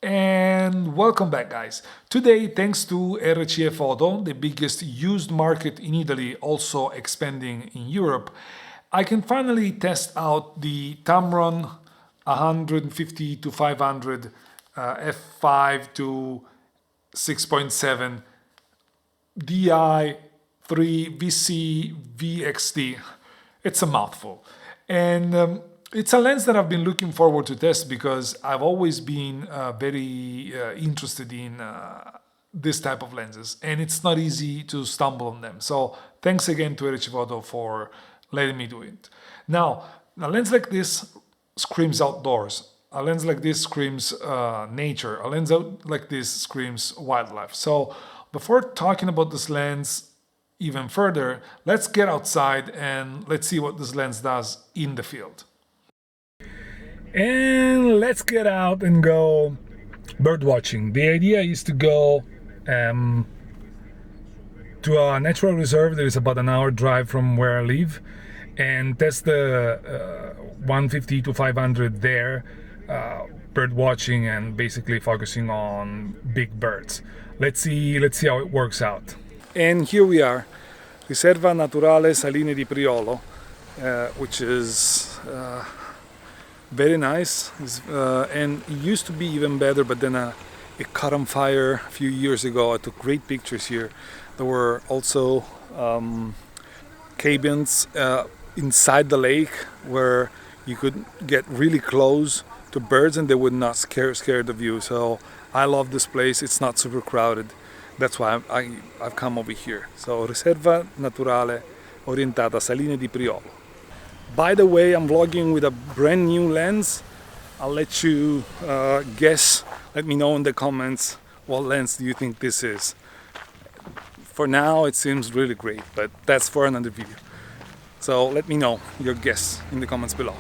And welcome back, guys. Today, thanks to RCE Photo, the biggest used market in Italy, also expanding in Europe, I can finally test out the Tamron 150 to 500 f5 to 6.7 DI III VC VXD. It's a mouthful. And it's a lens that I've been looking forward to test because I've always been very interested in this type of lenses, and it's not easy to stumble on them. So thanks again to RCE Photo for letting me do it. Now, a lens like this screams outdoors. A lens like this screams nature. A lens like this screams wildlife. So before talking about this lens even further, let's get outside and let's see what this lens does in the field. And let's get out and go bird watching. The idea is to go to a natural reserve that is about an hour drive from where I live and test the 150 to 500 there, bird watching and basically focusing on big birds. Let's see how it works out. And here we are, Riserva Naturale Saline di Priolo, which is very nice, and it used to be even better, but then it caught on fire a few years ago. I took great pictures here. There were also cabins inside the lake where you could get really close to birds and they would not scare of you. So I love this place. It's not super crowded. That's why I've come over here. So Riserva Naturale Orientata Saline di Priolo. By the way, I'm vlogging with a brand new lens. I'll let you guess. Let me know in the comments what lens do you think this is. For now, it seems really great, but that's for another video. So let me know your guess in the comments below.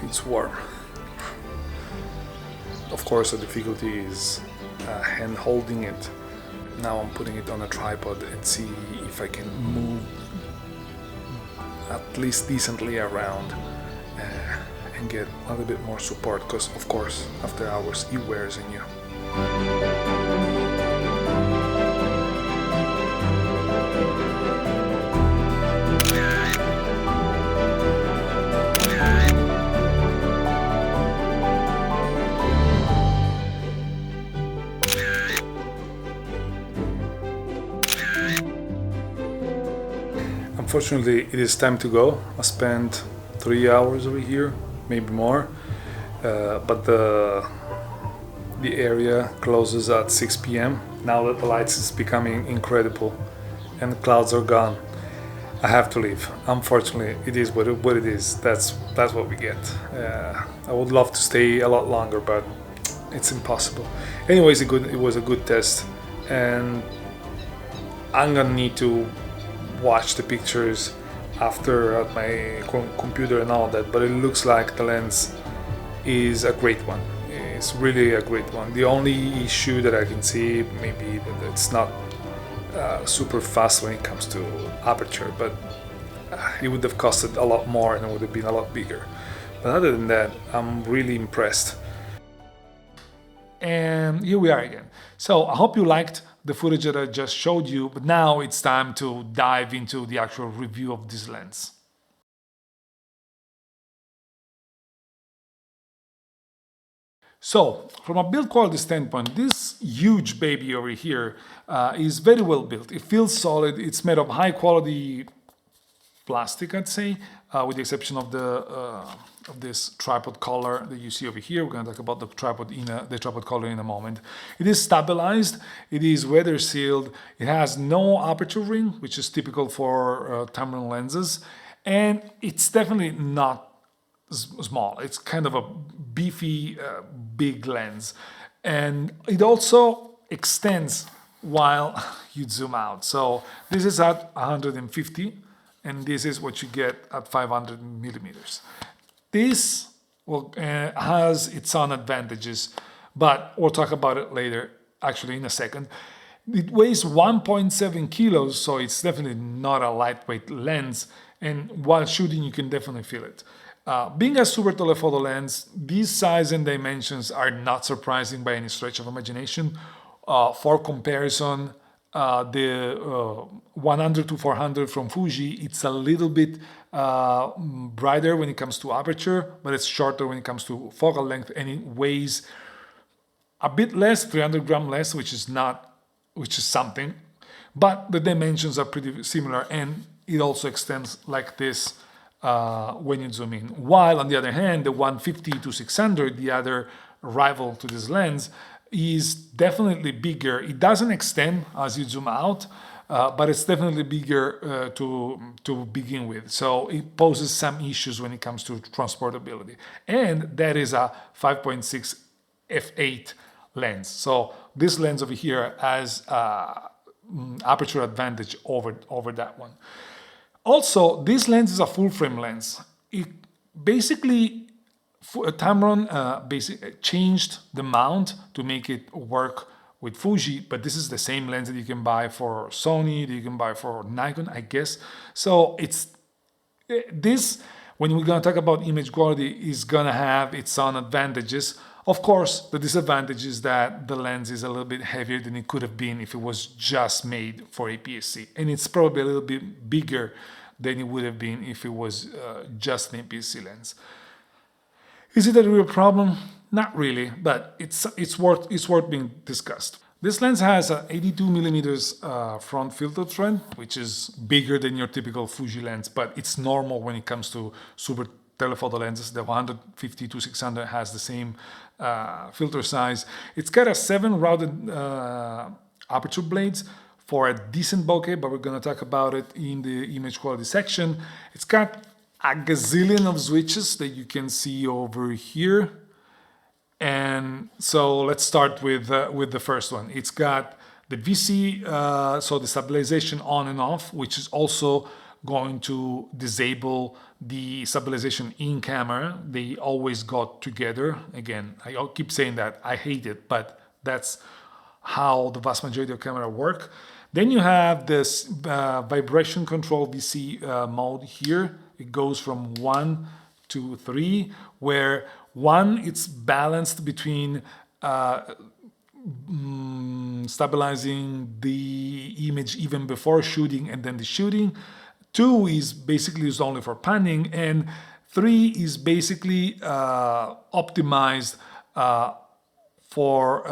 It's warm. Of course, the difficulty is hand holding it. Now I'm putting it on a tripod and see if I can move at least decently around and get a little bit more support, because of course after hours it wears on you. Unfortunately, it is time to go. I spent 3 hours over here, maybe more, but the area closes at 6 p.m. Now that the lights is becoming incredible and the clouds are gone. I have to leave. Unfortunately, it is what it is. That's what we get. I would love to stay a lot longer, but it's impossible. Anyways, it was a good test, and I'm gonna need to watch the pictures after at my computer and all that. But it looks like the lens is a great one. It's really a great one. The only issue that I can see maybe that it's not super fast when it comes to aperture, but it would have costed a lot more and it would have been a lot bigger. But other than that, I'm really impressed. And here we are again. So I hope you liked the footage that I just showed you, but now it's time to dive into the actual review of this lens. So, from a build quality standpoint, this huge baby over here is very well built. It feels solid. It's made of high quality plastic, I'd say, with the exception of this tripod collar that you see over here. We're going to talk about the tripod collar in a moment. It is stabilized. It is weather sealed. It has no aperture ring, which is typical for Tamron lenses, and it's definitely not small. It's kind of a beefy, big lens, and it also extends while you zoom out. So this is at 150, and this is what you get at 500 millimeters. This has its own advantages, but we'll talk about it later, actually in a second. It weighs 1.7 kilos, so it's definitely not a lightweight lens, and while shooting you can definitely feel it. Being a super telephoto lens, these size and dimensions are not surprising by any stretch of imagination. For comparison, the 100 to 400 from Fuji, it's a little bit brighter when it comes to aperture, but it's shorter when it comes to focal length, and it weighs a bit less, 300 grams less, which is something, but the dimensions are pretty similar, and it also extends like this when you zoom in. While on the other hand, the 150 to 600, the other rival to this lens, is definitely bigger. It doesn't extend as you zoom out, but it's definitely bigger to begin with. So it poses some issues when it comes to transportability. And that is a 5.6 f8 lens. So this lens over here has aperture advantage over that one. Also, this lens is a full frame lens. It basically, Tamron basically changed the mount to make it work with Fuji, but this is the same lens that you can buy for Sony, that you can buy for Nikon, I guess. So this, when we're gonna talk about image quality, is gonna have its own advantages. Of course, the disadvantage is that the lens is a little bit heavier than it could have been if it was just made for APS-C. And it's probably a little bit bigger than it would have been if it was just an APS-C lens. Is it a real problem? Not really, but it's worth being discussed. This lens has an 82 millimeters front filter thread, which is bigger than your typical Fuji lens, but it's normal when it comes to super telephoto lenses. The 150 to 600 has the same filter size. It's got a 7 routed aperture blades for a decent bokeh, but we're going to talk about it in the image quality section. It's got a gazillion of switches that you can see over here. And so let's start with the first one. It's got the VC, so the stabilization on and off, which is also going to disable the stabilization in camera. They always got together. Again, I keep saying that. I hate it, but that's how the vast majority of camera work. Then you have this vibration control VC mode here. It goes from 1 to 3, where 1, it's balanced between stabilizing the image even before shooting and then the shooting. 2 is basically used only for panning, and 3 is basically optimized for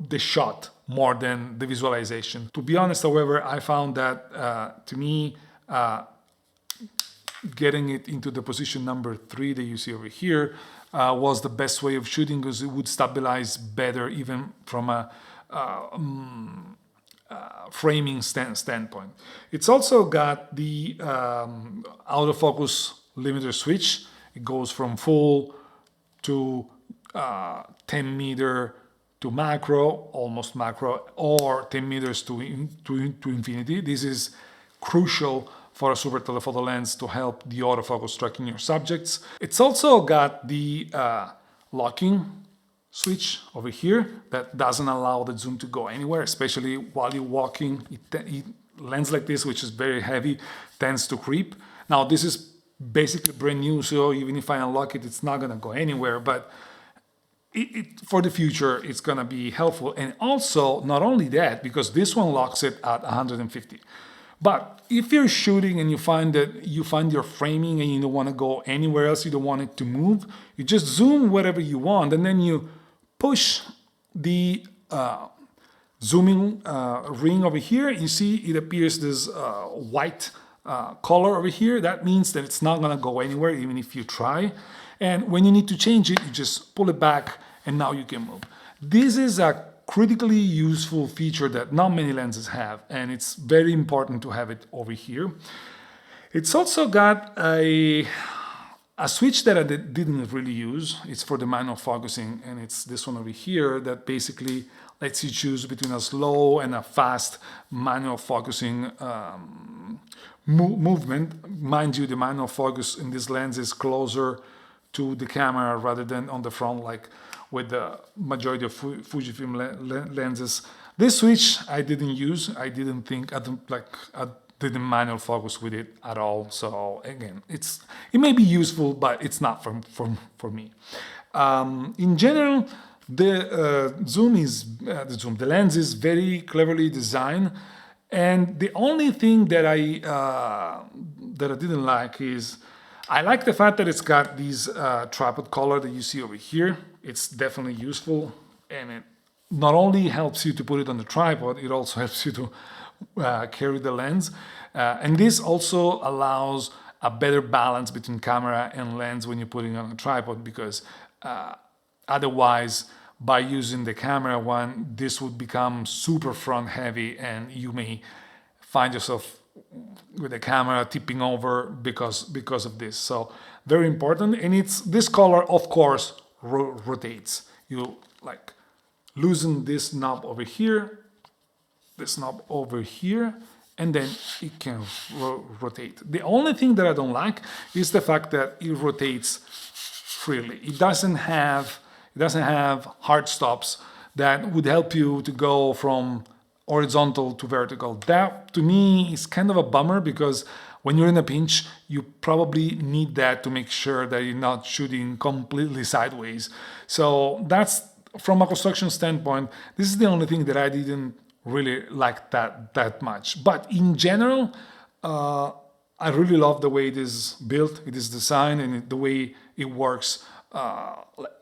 the shot more than the visualization. To be honest, however, I found that to me, getting it into the position number 3 that you see over here was the best way of shooting, because it would stabilize better even from a framing standpoint. It's also got the autofocus limiter switch. It goes from full to 10 meter to macro, almost macro, or 10 meters to infinity. This is crucial for a super telephoto lens to help the autofocus tracking your subjects. It's also got the locking switch over here that doesn't allow the zoom to go anywhere, especially while you're walking. Lens like this, which is very heavy, tends to creep. Now this is basically brand new, so even if I unlock it, it's not gonna go anywhere, but for the future, it's gonna be helpful. And also, not only that, because this one locks it at 150. But if you're shooting and you find your framing and you don't want to go anywhere else, you don't want it to move, you just zoom whatever you want, and then you push the zooming ring over here. You see it appears this white color over here. That means that it's not gonna go anywhere even if you try. And when you need to change it, you just pull it back and now you can move. This is a critically useful feature that not many lenses have, and it's very important to have it over here. It's also got a switch that I didn't really use. It's for the manual focusing, and it's this one over here that basically lets you choose between a slow and a fast manual focusing movement. Mind you, the manual focus in this lens is closer to the camera rather than on the front, like with the majority of Fujifilm lenses. This switch I didn't use. I didn't manual focus with it at all. So again, it may be useful, but it's not for me. In general, the the lens is very cleverly designed, and the only thing that I didn't like is I like the fact that it's got these tripod collar that you see over here. It's definitely useful, and it not only helps you to put it on the tripod, it also helps you to carry the lens. And this also allows a better balance between camera and lens when you're putting it on a tripod, because otherwise, by using the camera one, this would become super front heavy, and you may find yourself with the camera tipping over because of this. So very important. And this collar, of course, rotates. You like loosen this knob over here, and then it can rotate. The only thing that I don't like is the fact that it rotates freely. It doesn't have hard stops that would help you to go from horizontal to vertical. That to me is kind of a bummer, because when you're in a pinch, you probably need that to make sure that you're not shooting completely sideways. So that's, from a construction standpoint, this is the only thing that I didn't really like that much. But in general, I really love the way it is built, it is designed, and the way it works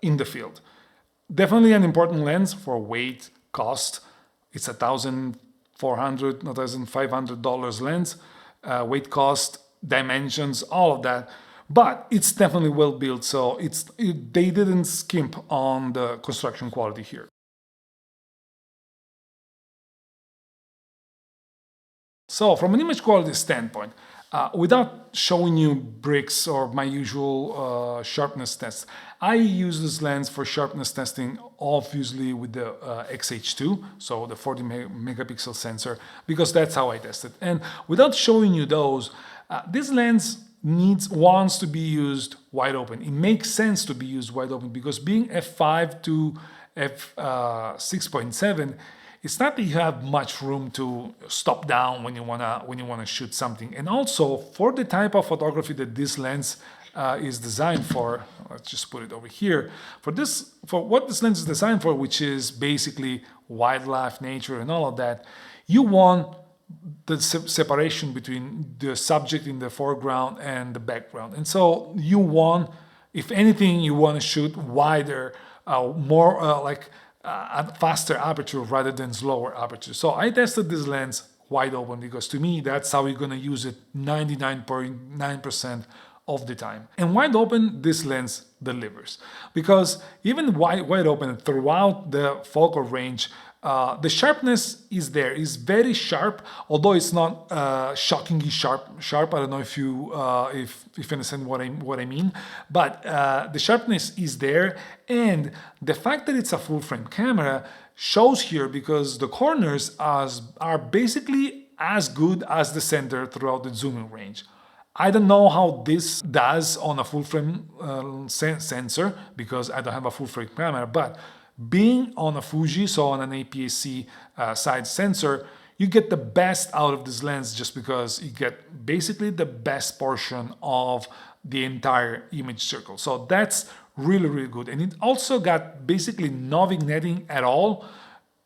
in the field. Definitely an important lens for weight, cost. It's $1,400, $1,500 lens, weight, cost, dimensions, all of that. But it's definitely well built, so they didn't skimp on the construction quality here. So from an image quality standpoint, without showing you bricks or my usual sharpness tests, I use this lens for sharpness testing, obviously with the XH2, so the 40 megapixel sensor, because that's how I test it. And without showing you those, this lens wants to be used wide open. It makes sense to be used wide open, because being f5 to f6.7, it's not that you have much room to stop down when you wanna shoot something. And also, for the type of photography that this lens is designed for, let's just put it over here. For what this lens is designed for, which is basically wildlife, nature, and all of that, you want the separation between the subject in the foreground and the background. And so you want, if anything, you want to shoot wider, more a faster aperture rather than slower aperture. So I tested this lens wide open, because to me, that's how you're going to use it 99.9% of the time. And wide open, this lens delivers, because even wide open throughout the focal range, The sharpness is there, is very sharp, although it's not shockingly sharp. I don't know if you understand what I mean, but the sharpness is there, and the fact that it's a full frame camera shows here because the corners are basically as good as the center throughout the zooming range. I don't know how this does on a full frame sensor because I don't have a full frame camera, but being on a Fuji, so on an APS-C side sensor, you get the best out of this lens just because you get basically the best portion of the entire image circle. So that's really, really good. And it also got basically no vignetting at all,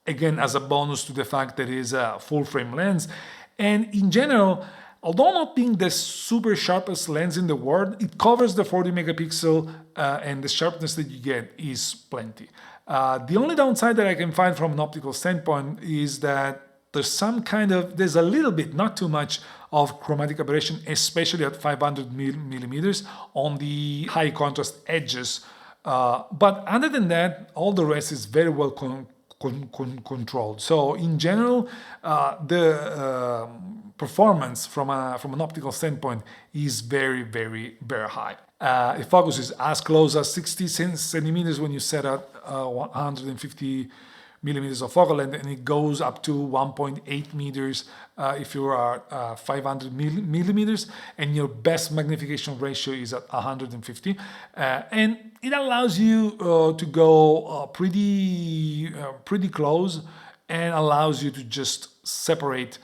again, as a bonus to the fact that it is a full frame lens. And in general, although not being the super sharpest lens in the world, it covers the 40 megapixel and the sharpness that you get is plenty. The only downside that I can find from an optical standpoint is that there's a little bit, not too much, of chromatic aberration, especially at 500 millimeters on the high contrast edges. But other than that, all the rest is very well controlled. So in general, the performance from an optical standpoint is very, very, very high. It focuses as close as 60 centimeters when you set at 150 millimeters of focal length, and it goes up to 1.8 meters if you are 500 millimeters, and your best magnification ratio is at 150, and it allows you to go pretty close, and allows you to just separate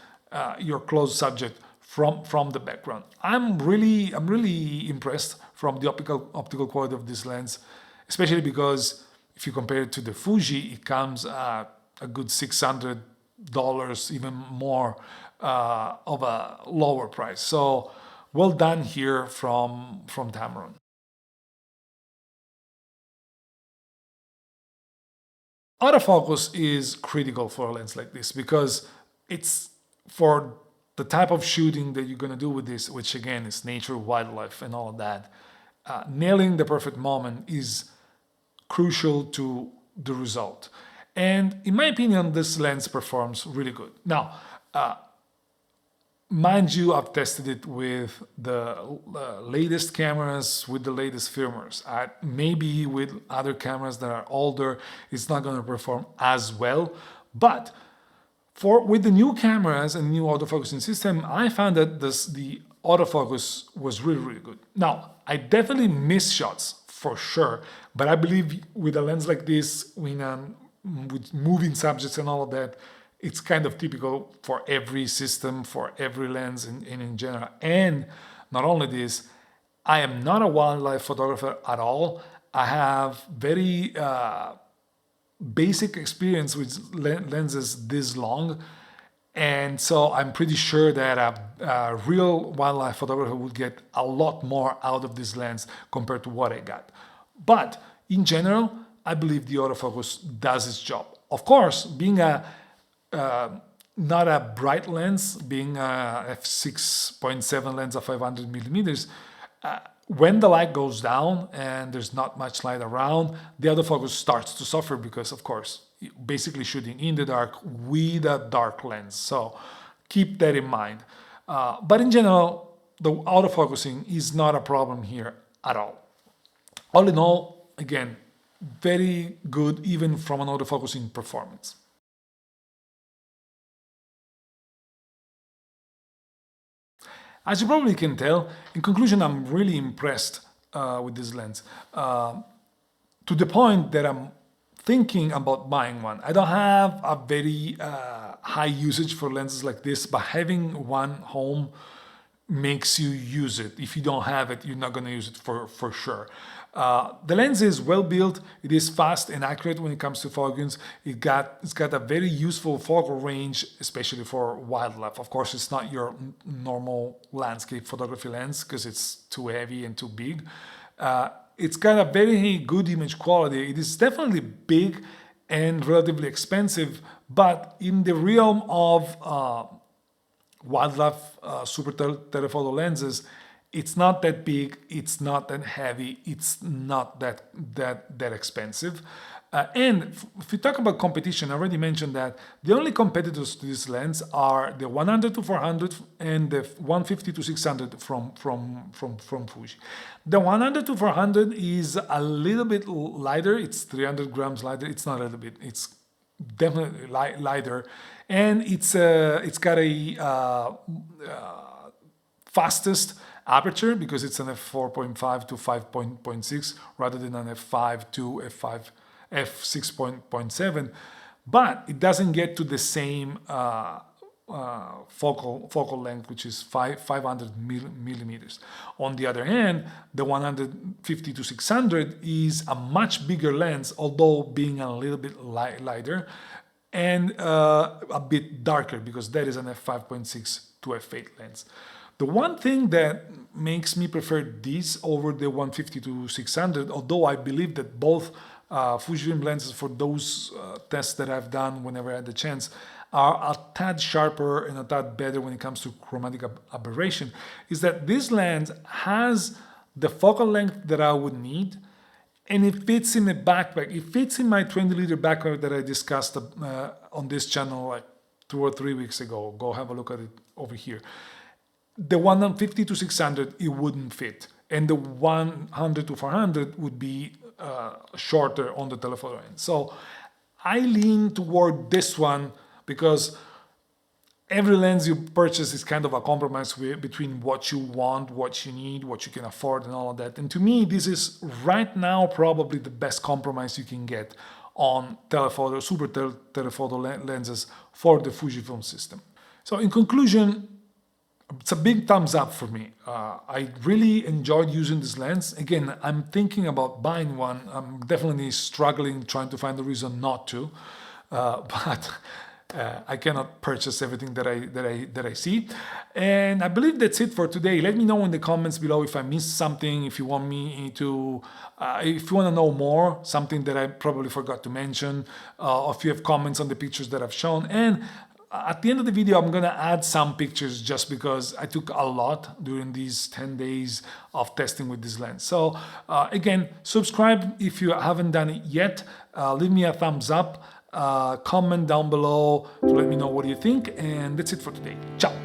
your close subject from the background. I'm really impressed from the optical quality of this lens, especially because if you compare it to the Fuji, it comes at a good $600, even more of a lower price. So well done here from Tamron. Autofocus is critical for a lens like this because it's for the type of shooting that you're going to do with this, which again is nature, wildlife, and all of that. Nailing the perfect moment is crucial to the result. And in my opinion, this lens performs really good. Now, mind you, I've tested it with the latest cameras, with the latest firmwares. Maybe with other cameras that are older, it's not going to perform as well. But with the new cameras and new autofocusing system, I found that the autofocus was really, really good. Now, I definitely miss shots for sure, but I believe with a lens like this, with moving subjects and all of that, it's kind of typical for every system, for every lens in general. And not only this, I am not a wildlife photographer at all. I have very basic experience with lenses this long, and so I'm pretty sure that a real wildlife photographer would get a lot more out of this lens compared to what I got. But in general, I believe the autofocus does its job. Of course, being not a bright lens, being a f6.7 lens of 500 millimeters, when the light goes down and there's not much light around, the autofocus starts to suffer because, of course, basically shooting in the dark with a dark lens. So keep that in mind. But in general, the autofocusing is not a problem here at all. All in all, again, very good even from an autofocusing performance. As you probably can tell, in conclusion, I'm really impressed with this lens, to the point that I'm thinking about buying one. I don't have a very high usage for lenses like this, but having one home makes you use it. If you don't have it, you're not going to use it for sure. The lens is well built, it is fast and accurate when it comes to focus. It's got a very useful focal range, especially for wildlife. Of course, it's not your normal landscape photography lens because it's too heavy and too big. It's got a very good image quality. It is definitely big and relatively expensive, but in the realm of wildlife super telephoto lenses, It's not that big, it's not that heavy, it's not that expensive. And if we talk about competition, I already mentioned that the only competitors to this lens are the 100 to 400 and the 150 to 600 from Fuji. The 100 to 400 is a little bit lighter. It's 300 grams lighter. It's not a little bit. It's definitely lighter, and it's got a fastest aperture because it's an f4.5 to 5.6 rather than an f5 to f6.7, but it doesn't get to the same focal length, which is 500 millimeters. On the other hand, the 150 to 600 is a much bigger lens, although being a little bit lighter and a bit darker because that is an f5.6 to f8 lens. The one thing that makes me prefer this over the 150 to 600, although I believe that both Fujifilm lenses for those tests that I've done whenever I had the chance are a tad sharper and a tad better when it comes to chromatic aberration, is that this lens has the focal length that I would need, and it fits in a backpack. It fits in my 20-liter backpack that I discussed on this channel like 2 or 3 weeks ago. Go have a look at it over here. The 150 to 600, it wouldn't fit. And the 100 to 400 would be shorter on the telephoto end. So I lean toward this one because every lens you purchase is kind of a compromise between what you want, what you need, what you can afford, and all of that. And to me, this is right now probably the best compromise you can get on telephoto, telephoto lenses for the Fujifilm system. So in conclusion, it's a big thumbs up for me. I really enjoyed using this lens. Again, I'm thinking about buying one. I'm definitely struggling trying to find a reason not to, but I cannot purchase everything that I see. And I believe that's it for today. Let me know in the comments below if I missed something, if you want me to, if you want to know more, something that I probably forgot to mention, or if you have comments on the pictures that I've shown. And at the end of the video, I'm going to add some pictures just because I took a lot during these 10 days of testing with this lens. So again, subscribe if you haven't done it yet. Leave me a thumbs up. Comment down below to let me know what you think. And that's it for today. Ciao.